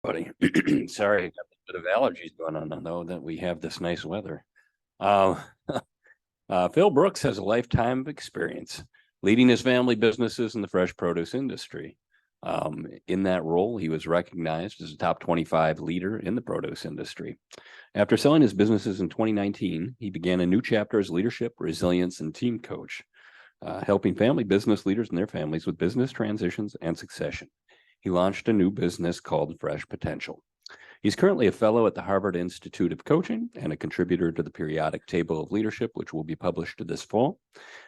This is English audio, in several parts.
Buddy, sorry, I got a bit of allergies going on, though, that we have this nice weather. Phil Brooks has a lifetime of experience leading his family businesses in the fresh produce industry. In that role, he was recognized as a top 25 leader in the produce industry. After selling his businesses in 2019, he began a new chapter as leadership, resilience, and team coach, helping family business leaders and their families with business transitions and succession. He launched a new business called Fresh Potential. He's currently a fellow at the Harvard Institute of Coaching and a contributor to the periodic Table of Leadership, which will be published this fall.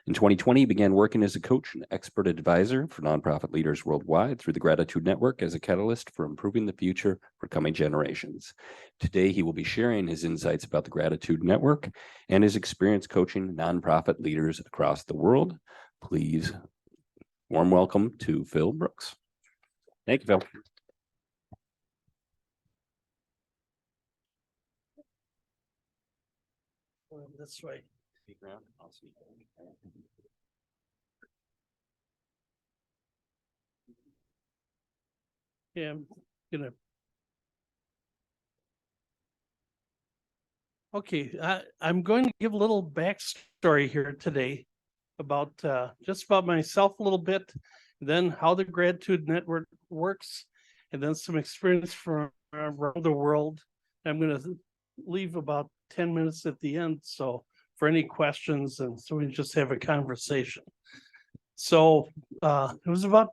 In 2020, he began working as a coach and expert advisor for nonprofit leaders worldwide through the Gratitude Network as a catalyst for improving the future for coming generations. Today, he will be sharing his insights about the Gratitude Network and his experience coaching nonprofit leaders across the world. Please, warm welcome to Phil Brooks. Thank you, Phil. This way. Yeah, I'm gonna. Okay, I'm going to give a little backstory here today about just about myself a little bit, then how the Gratitude Network works, and then some experience from around the world. I'm going to leave about 10 minutes at the end, so for any questions, and so we can just have a conversation. So it was about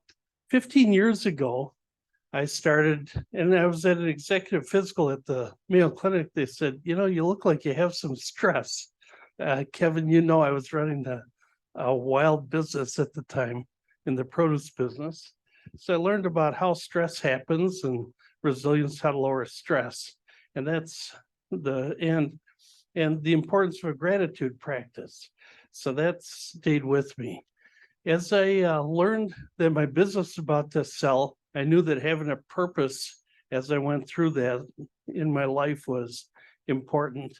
15 years ago. I started, and I was at an executive physical at the Mayo Clinic. They said, you look like you have some stress. Kevin, I was running a wild business at the time in the produce business. So I learned about how stress happens and resilience, how to lower stress. And that's and the importance of a gratitude practice. So that stayed with me. As I learned that my business was about to sell, I knew that having a purpose as I went through that in my life was important.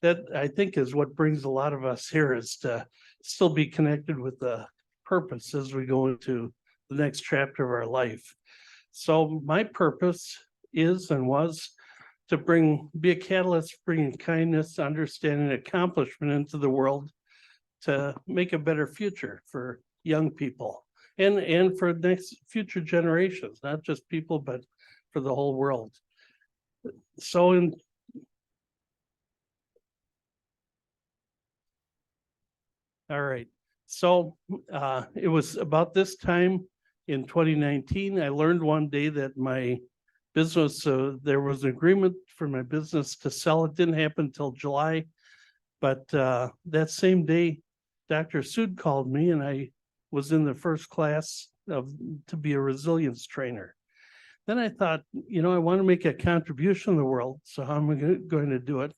That I think is what brings a lot of us here, is to still be connected with the purpose as we go into the next chapter of our life. So my purpose is and was to be a catalyst, bringing kindness, understanding, accomplishment into the world to make a better future for young people and for next future generations, not just people, but for the whole world. So all right. So it was about this time in 2019, I learned one day that my business, there was an agreement for my business to sell. It didn't happen until July, but that same day, Dr. Sood called me, and I was in the first class to be a resilience trainer. Then I thought, I want to make a contribution in the world. So how am I going to do it?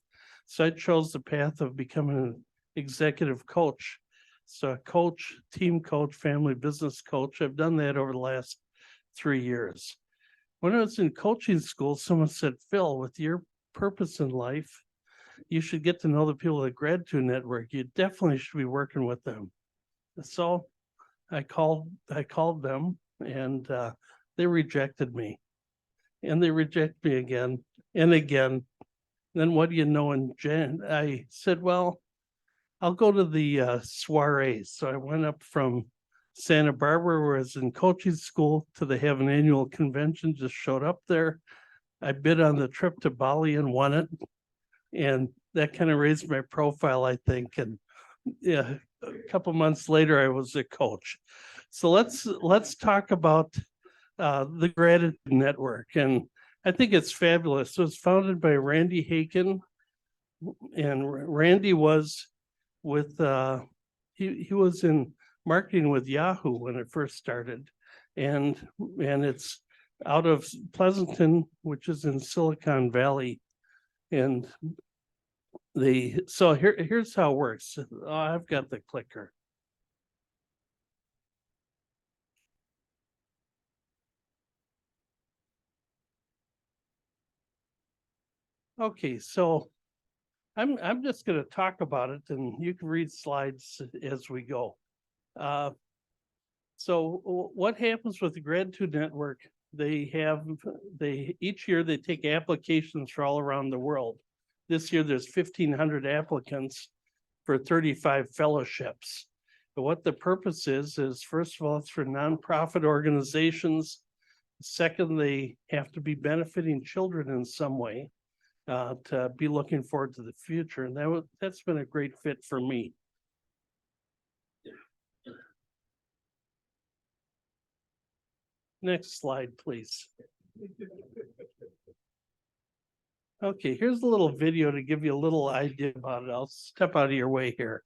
So I chose the path of becoming an executive coach. So coach, team coach, family business coach. I've done that over the last 3 years. When I was in coaching school, someone said, Phil, with your purpose in life, you should get to know the people at the Gratitude Network. You definitely should be working with them. So I called them, and they rejected me, and they reject me again and again. Then what do you know? In Jan, I said, well, I'll go to the soiree. So I went up from Santa Barbara, where I was in coaching school, to the have an annual convention, just showed up there. I bid on the trip to Bali and won it. And that kind of raised my profile, I think. And yeah, a couple months later, I was a coach. So let's talk about the Gratitude Network. And I think it's fabulous. It was founded by Randy Haken. And Randy was with, he was in marketing with Yahoo when it first started. And it's out of Pleasanton, which is in Silicon Valley. And so here's how it works. I've got the clicker. Okay, so I'm just going to talk about it, and you can read slides as we go. So what happens with the Gratitude Network each year they take applications for all around the world. This year, there's 1,500 applicants for 35 fellowships. But what the purpose is first of all, it's for nonprofit organizations. Second, they have to be benefiting children in some way to be looking forward to the future. And that's been a great fit for me. Next slide, please. Okay, here's a little video to give you a little idea about it. I'll step out of your way here.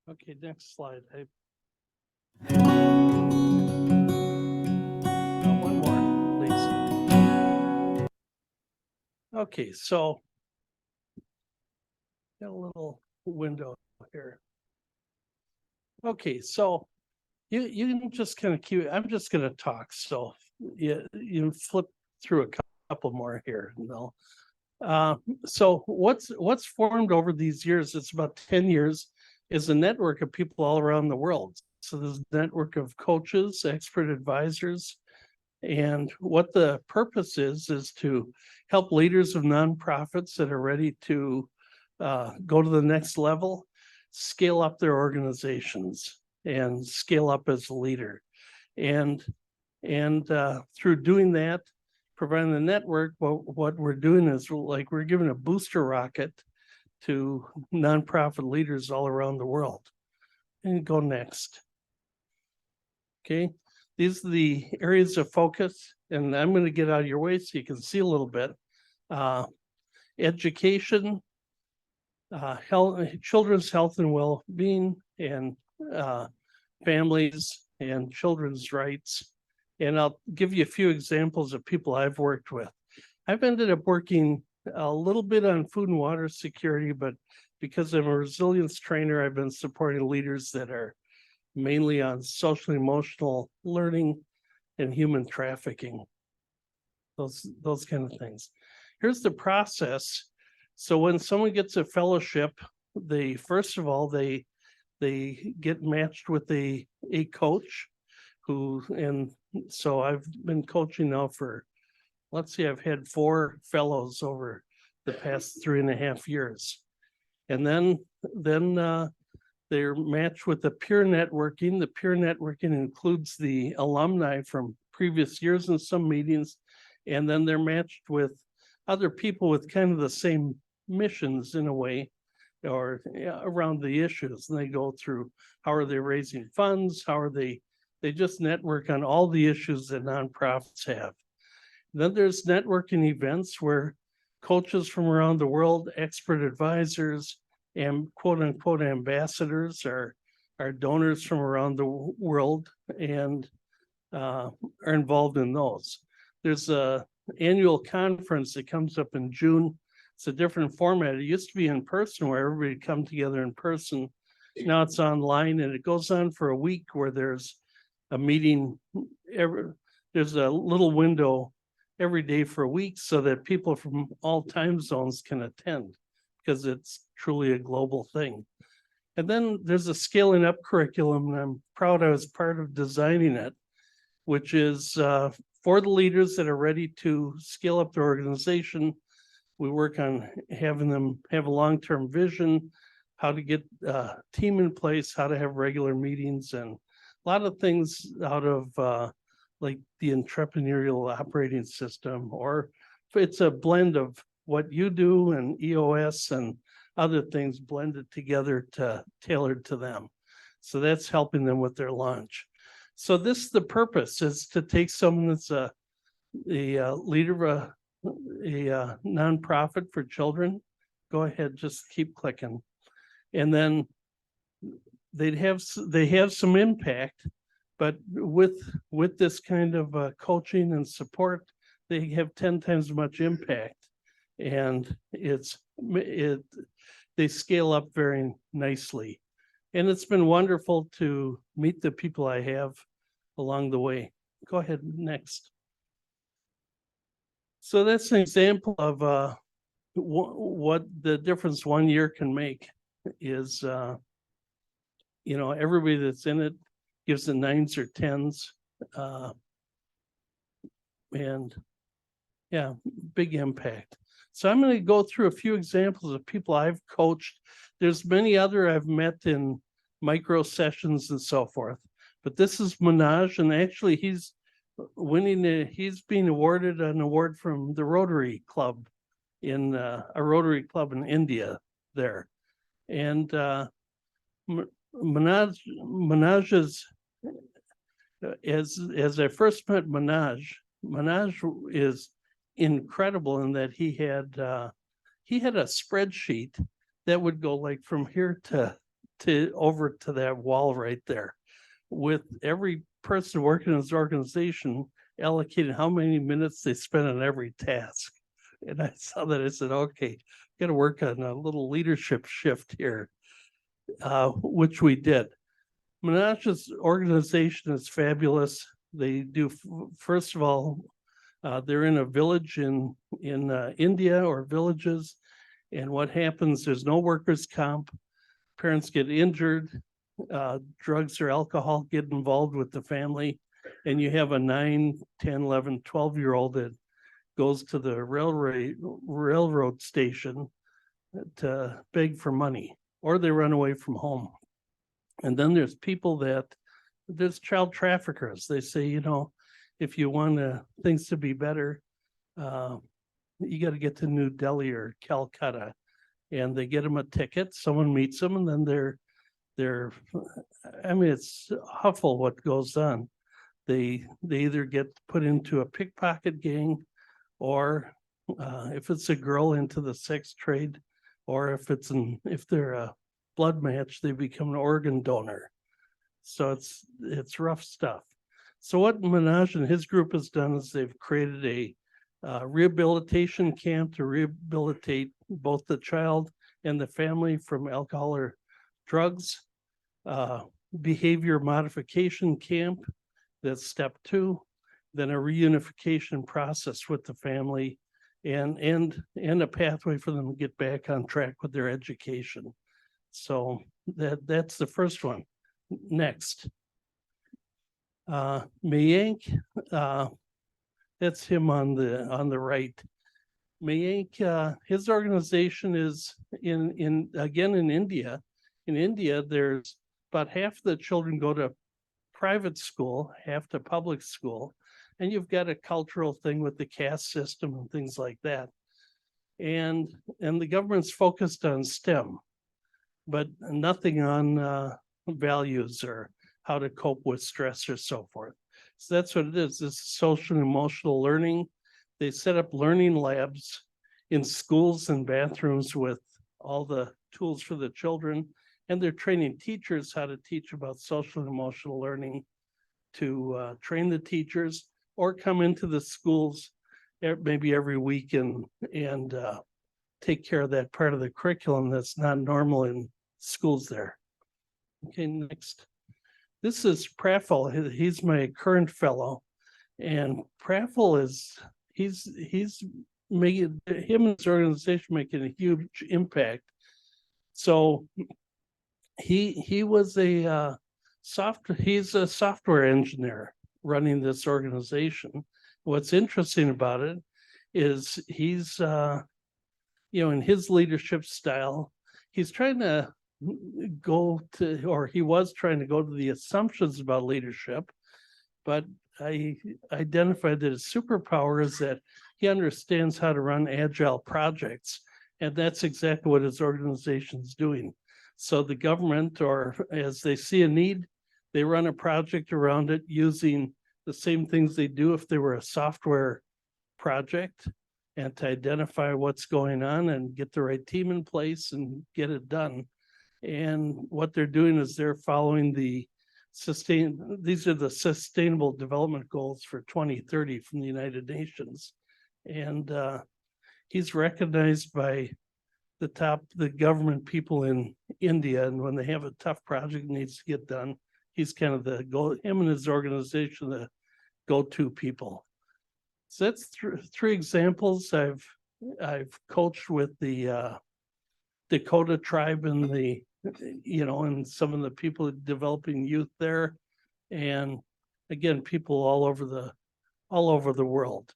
Okay, next slide. One more, please. Okay, so got a little window here. Okay, so you can just kind of cue. I'm just going to talk. So you flip through a couple more here. No. So what's formed over these years? It's about 10 years. Is a network of people all around the world. So there's a network of coaches, expert advisors, and what the purpose is to help leaders of nonprofits that are ready to go to the next level, scale up their organizations and scale up as a leader. And through doing that, providing the network, what we're doing is like we're giving a booster rocket to nonprofit leaders all around the world. And go next. Okay, these are the areas of focus, and I'm going to get out of your way so you can see a little bit. Education, health, children's health and well-being, and families and children's rights. And I'll give you a few examples of people I've worked with. I've ended up working a little bit on food and water security, but because I'm a resilience trainer, I've been supporting leaders that are mainly on social emotional learning and human trafficking, those kind of things. Here's the process. So when someone gets a fellowship, first of all, they get matched with a coach and so I've been coaching now for, let's see, I've had 4 fellows over the past 3.5 years. And then they're matched with the peer networking. The peer networking includes the alumni from previous years in some meetings. And then they're matched with other people with kind of the same missions in a way, or around the issues. And they go through, how are they raising funds? How are they just network on all the issues that nonprofits have. Then there's networking events where coaches from around the world, expert advisors, and quote unquote ambassadors are donors from around the world and are involved in those. There's a annual conference that comes up in June. It's a different format. It used to be in person where everybody would come together in person. Now it's online, and it goes on for a week where there's a meeting there's a little window every day for a week so that people from all time zones can attend, because it's truly a global thing. And then there's a scaling up curriculum, and I'm proud I was part of designing it, which is for the leaders that are ready to scale up their organization. We work on having them have a long-term vision, how to get a team in place, how to have regular meetings, and lot of things out of like the entrepreneurial operating system, or it's a blend of what you do and EOS and other things blended together to tailored to them. So that's helping them with their launch. So this, the purpose is to take someone that's a leader of a nonprofit for children. Go ahead, just keep clicking. And then they have some impact, but with this kind of coaching and support, they have 10 times as much impact. And they scale up very nicely. And it's been wonderful to meet the people I have along the way. Go ahead, next. So that's an example of what the difference 1 year can make is, everybody that's in it gives it 9s or 10s. And yeah, big impact. So I'm going to go through a few examples of people I've coached. There's many other I've met in micro sessions and so forth, but this is Manoj, and actually he's being awarded an award from the Rotary Club in a Rotary Club in India there. And Manoj is, as I first met Manoj is incredible in that he had a spreadsheet that would go like from here to over to that wall right there, with every person working in his organization allocated how many minutes they spent on every task. And I saw that, I said, okay, got to work on a little leadership shift here, which we did. Manoj's organization is fabulous. They do, first of all, they're in a village in India, or villages, and what happens, there's no workers' comp. Parents get injured, drugs or alcohol get involved with the family, and you have a 9, 10, 11, 12-year-old that goes to the railroad station to beg for money, or they run away from home. And then there's child traffickers. They say, if you want things to be better, you got to get to New Delhi or Calcutta. And they get them a ticket, someone meets them, and then it's awful what goes on. They either get put into a pickpocket gang, or if it's a girl, into the sex trade, or if they're a blood match, they become an organ donor. So it's rough stuff. So what Manoj and his group has done is they've created a rehabilitation camp to rehabilitate both the child and the family from alcohol or drugs. Behavior modification camp, that's step 2. Then a reunification process with the family, and a pathway for them to get back on track with their education. So that's the first one. Next. Mayank, that's him on the right. Mayank, his organization is in India. In India, there's about half the children go to private school, half to public school, and you've got a cultural thing with the caste system and things like that. And the government's focused on STEM, but nothing on values or how to cope with stress or so forth. So that's what it is. This social and emotional learning. They set up learning labs in schools and bathrooms with all the tools for the children, and they're training teachers how to teach about social and emotional learning, to train the teachers, or come into the schools maybe every week and take care of that part of the curriculum that's not normal in schools there. Okay, next. This is Praful. He's my current fellow, and Praful he's making, him and his organization making a huge impact. So he was he's a software engineer running this organization. What's interesting about it is he's in his leadership style, he's trying to go to, or he was trying to go to the assumptions about leadership, but I identified that his superpower is that he understands how to run agile projects. And that's exactly what his organization's doing. So the government, or as they see a need, they run a project around it using the same things they do if they were a software project, and to identify what's going on and get the right team in place and get it done. And what they're doing is they're following these are the Sustainable Development Goals for 2030 from the United Nations. And he's recognized by the government people in India. And when they have a tough project that needs to get done, he's kind of him and his organization, the go-to people. So that's three examples. I've coached with the Dakota tribe and and some of the people developing youth there. And again, people all over the world.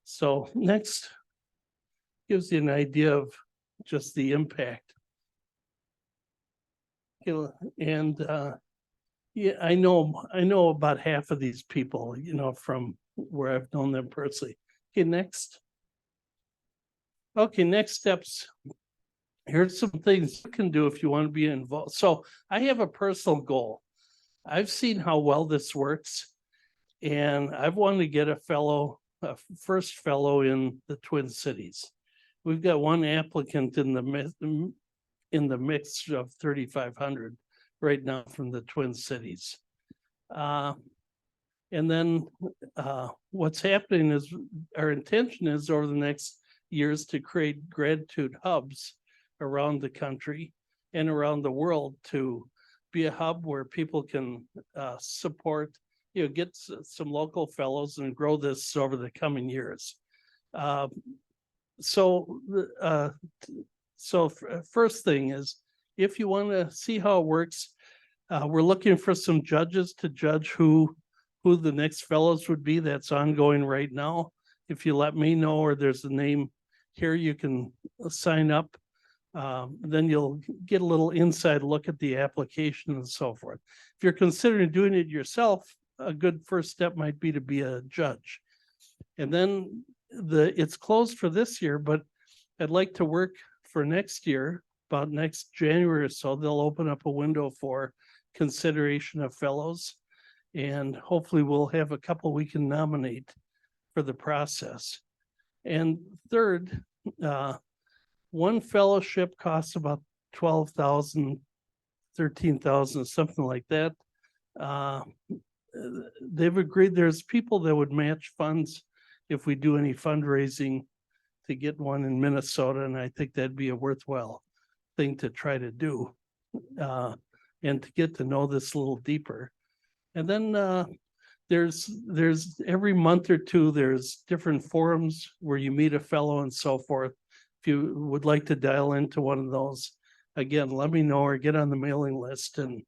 So next gives you an idea of just the impact. And yeah, I know about half of these people, from where I've known them personally. Okay, next. Okay, next steps. Here's some things you can do if you want to be involved. So I have a personal goal. I've seen how well this works, and I've wanted to get a first fellow in the Twin Cities. We've got one applicant in the mix of 3,500 right now from the Twin Cities. And then what's happening is our intention is over the next years to create gratitude hubs around the country and around the world, to be a hub where people can support, get some local fellows and grow this over the coming years. So first thing is, if you want to see how it works, we're looking for some judges to judge who the next fellows would be. That's ongoing right now. If you let me know, or there's a name here, you can sign up. Then you'll get a little inside look at the application and so forth. If you're considering doing it yourself, a good first step might be to be a judge. And then it's closed for this year, but I'd like to work for next year, about next January or so. They'll open up a window for consideration of fellows, and hopefully we'll have a couple we can nominate for the process. And third, one fellowship costs about $12,000, $13,000, something like that. They've agreed there's people that would match funds if we do any fundraising to get one in Minnesota, and I think that'd be a worthwhile thing to try to do, and to get to know this a little deeper. And then there's every month or two, there's different forums where you meet a fellow and so forth. If you would like to dial into one of those, again, let me know, or get on the mailing list, and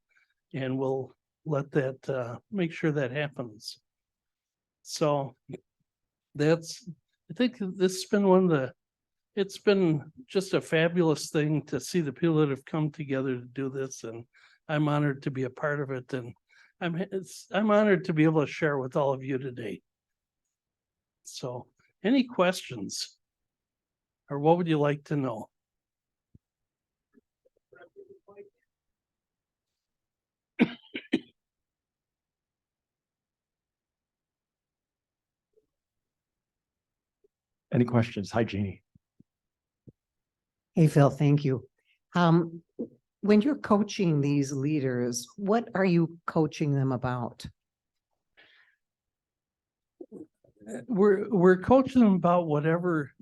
we'll let that make sure that happens. So I think this has been it's been just a fabulous thing to see the people that have come together to do this, and I'm honored to be a part of it, and I'm honored to be able to share with all of you today. So, any questions? Or what would you like to know? Any questions? Hi, Jeannie. Hey, Phil, thank you. When you're coaching these leaders, what are you coaching them about? We're coaching them about whatever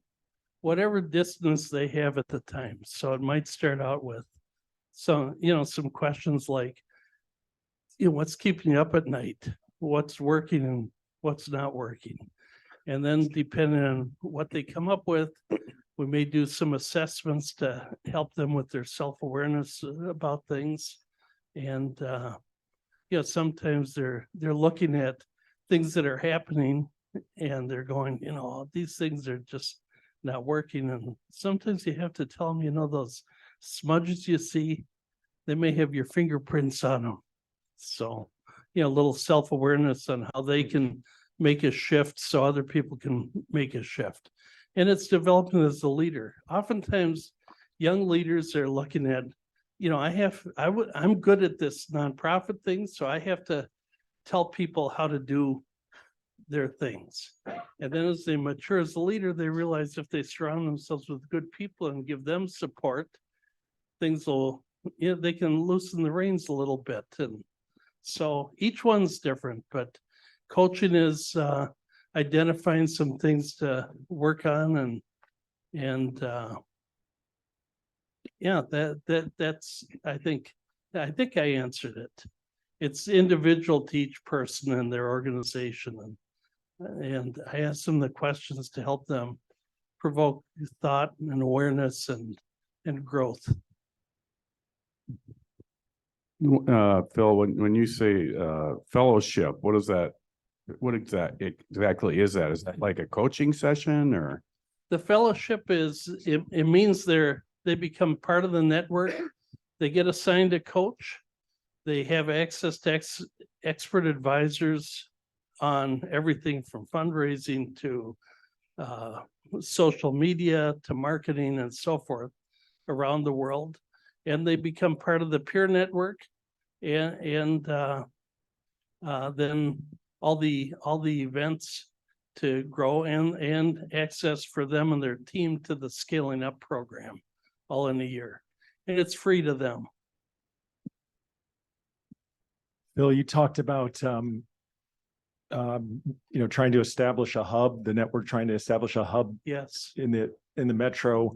distance they have at the time. So it might start out with some questions like, what's keeping you up at night? What's working and what's not working? And then depending on what they come up with, we may do some assessments to help them with their self-awareness about things. And sometimes they're looking at things that are happening and they're going, these things are just not working. And sometimes you have to tell them, those smudges you see, they may have your fingerprints on them. So, a little self-awareness on how they can make a shift so other people can make a shift. And it's developing as a leader. Oftentimes, young leaders are looking at, I'm good at this nonprofit thing, so I have to tell people how to do their things. And then as they mature as a leader, they realize if they surround themselves with good people and give them support, things will, they can loosen the reins a little bit. And so each one's different, but coaching is identifying some things to work on and yeah, that's I think I answered it. It's individual to each person and their organization, and I ask them the questions to help them provoke thought and awareness and growth. Phil, when you say fellowship, what is that? What exactly is that? Is that like a coaching session or? The fellowship is, it means they become part of the network. They get assigned a coach. They have access to expert advisors on everything from fundraising to social media to marketing and so forth around the world. And they become part of the peer network and then all the events to grow and access for them and their team to the Scaling Up program all in a year. And it's free to them. Bill, you talked about, trying to establish a hub, the network trying to establish a hub Yes. in the metro.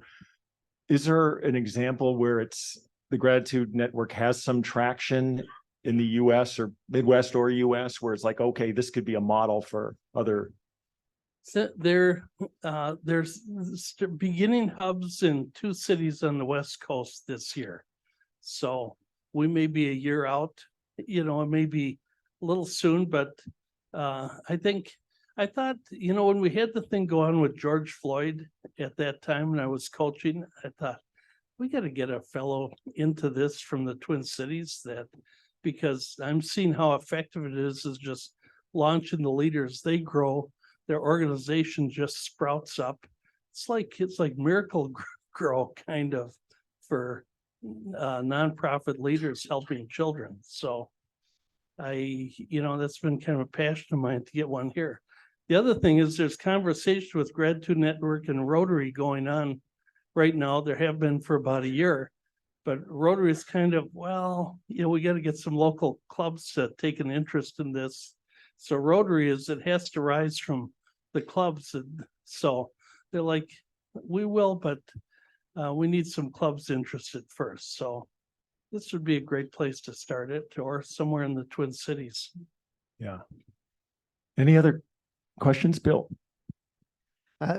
Is there an example where the Gratitude Network has some traction in the US or Midwest or US where it's like, okay, this could be a model for other? So there's beginning hubs in 2 cities on the West Coast this year. So we may be a year out, it may be a little soon, but I thought, when we had the thing go on with George Floyd at that time and I was coaching, I thought, we got to get a fellow into this from the Twin Cities because I'm seeing how effective it is just launching the leaders. They grow, their organization just sprouts up. It's like Miracle Grow kind of for nonprofit leaders helping children. So that's been kind of a passion of mine to get one here. The other thing is there's conversation with Gratitude Network and Rotary going on right now. There have been for about a year, but Rotary is kind of, we got to get some local clubs to take an interest in this. So Rotary it has to rise from the clubs. And so they're like, we will, but we need some clubs interested first. So this would be a great place to start it, or somewhere in the Twin Cities. Yeah. Any other questions, Bill?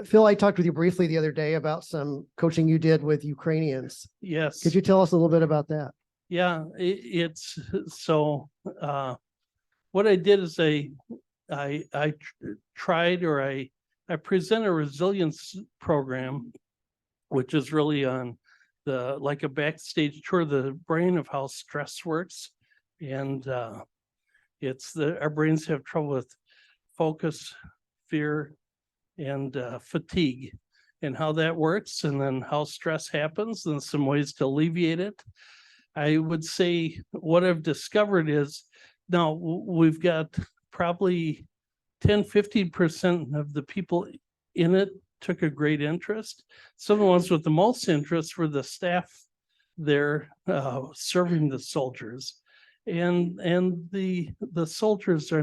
Phil, I talked with you briefly the other day about some coaching you did with Ukrainians. Yes. Could you tell us a little bit about that? Yeah, it's so what I did is I tried, or I present a resilience program, which is really on like a backstage tour of the brain of how stress works. And our brains have trouble with focus, fear, and fatigue, and how that works, and then how stress happens, and some ways to alleviate it. I would say what I've discovered is now we've got probably 10-15% of the people in it took a great interest. Some of the ones with the most interest were the staff there serving the soldiers, and the soldiers they're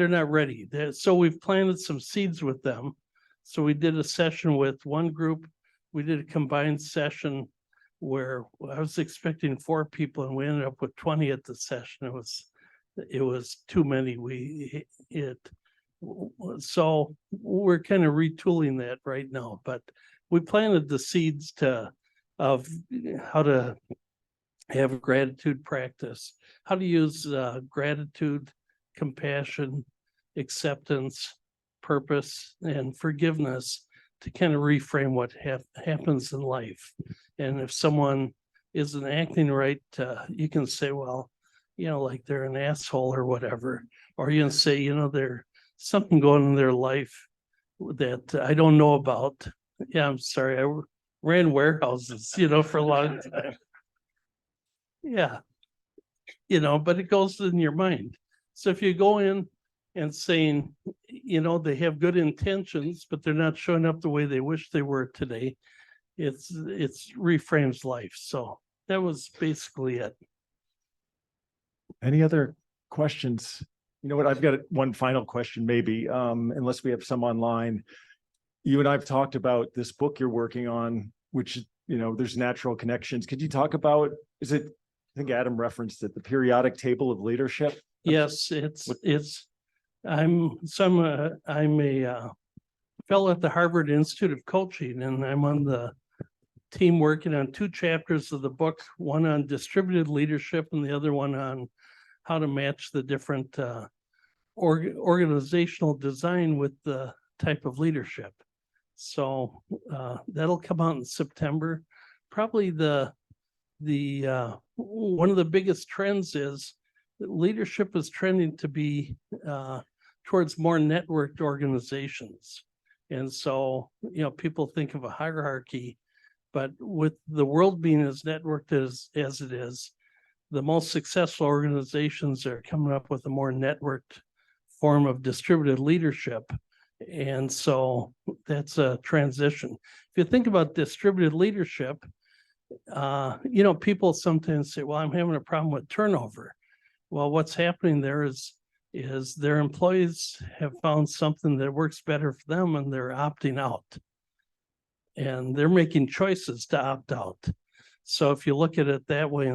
not ready. So we've planted some seeds with them. So we did a session with one group. We did a combined session where I was expecting 4 people and we ended up with 20 at the session. It was too many. So we're kind of retooling that right now, but we planted the seeds of how to have a gratitude practice, how to use gratitude, compassion, acceptance, purpose, and forgiveness to kind of reframe what happens in life. And if someone isn't acting right, you can say, well, like they're an asshole or whatever. Or you can say, there's something going on in their life that I don't know about. Yeah, I'm sorry. I ran warehouses, for a long time. Yeah. But it goes in your mind. So if you go in and saying, they have good intentions, but they're not showing up the way they wish they were today, it's reframes life. So that was basically it. Any other questions? You know what, I've got one final question, maybe, unless we have some online. You and I've talked about this book you're working on, which, there's natural connections. Could you talk about, I think Adam referenced it, the periodic table of leadership? Yes, I'm a fellow at the Harvard Institute of Coaching, and I'm on the team working on 2 chapters of the book, one on distributed leadership and the other one on how to match the different organizational design with the type of leadership. So that'll come out in September. Probably the one of the biggest trends is that leadership is trending to be towards more networked organizations. And so, people think of a hierarchy, but with the world being as networked as it is, the most successful organizations are coming up with a more networked form of distributed leadership. And so that's a transition. If you think about distributed leadership, people sometimes say, well, I'm having a problem with turnover. Well, what's happening there is their employees have found something that works better for them and they're opting out. And they're making choices to opt out. So if you look at it that way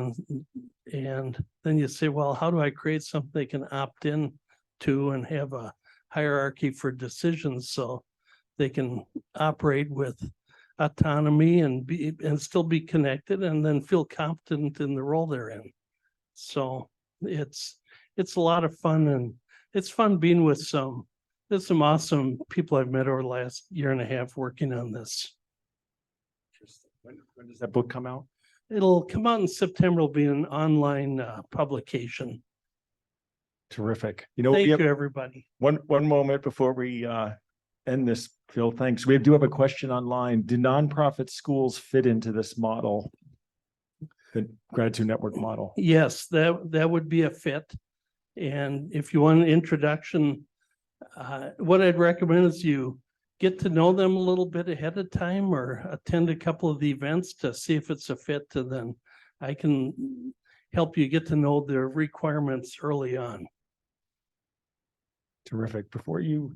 and then you say, well, how do I create something they can opt in to and have a hierarchy for decisions so they can operate with autonomy and still be connected and then feel competent in the role they're in. So it's a lot of fun, and it's fun being with there's some awesome people I've met over the last year and a half working on this. When does that book come out? It'll come out in September. It'll be an online publication. Terrific. Thank you, everybody. One moment before we end this, Phil, thanks. We do have a question online. Do nonprofit schools fit into this model, the Gratitude Network model? Yes, that would be a fit. And if you want an introduction, what I'd recommend is you get to know them a little bit ahead of time or attend a couple of the events to see if it's a fit, and then I can help you get to know their requirements early on. Terrific. Before you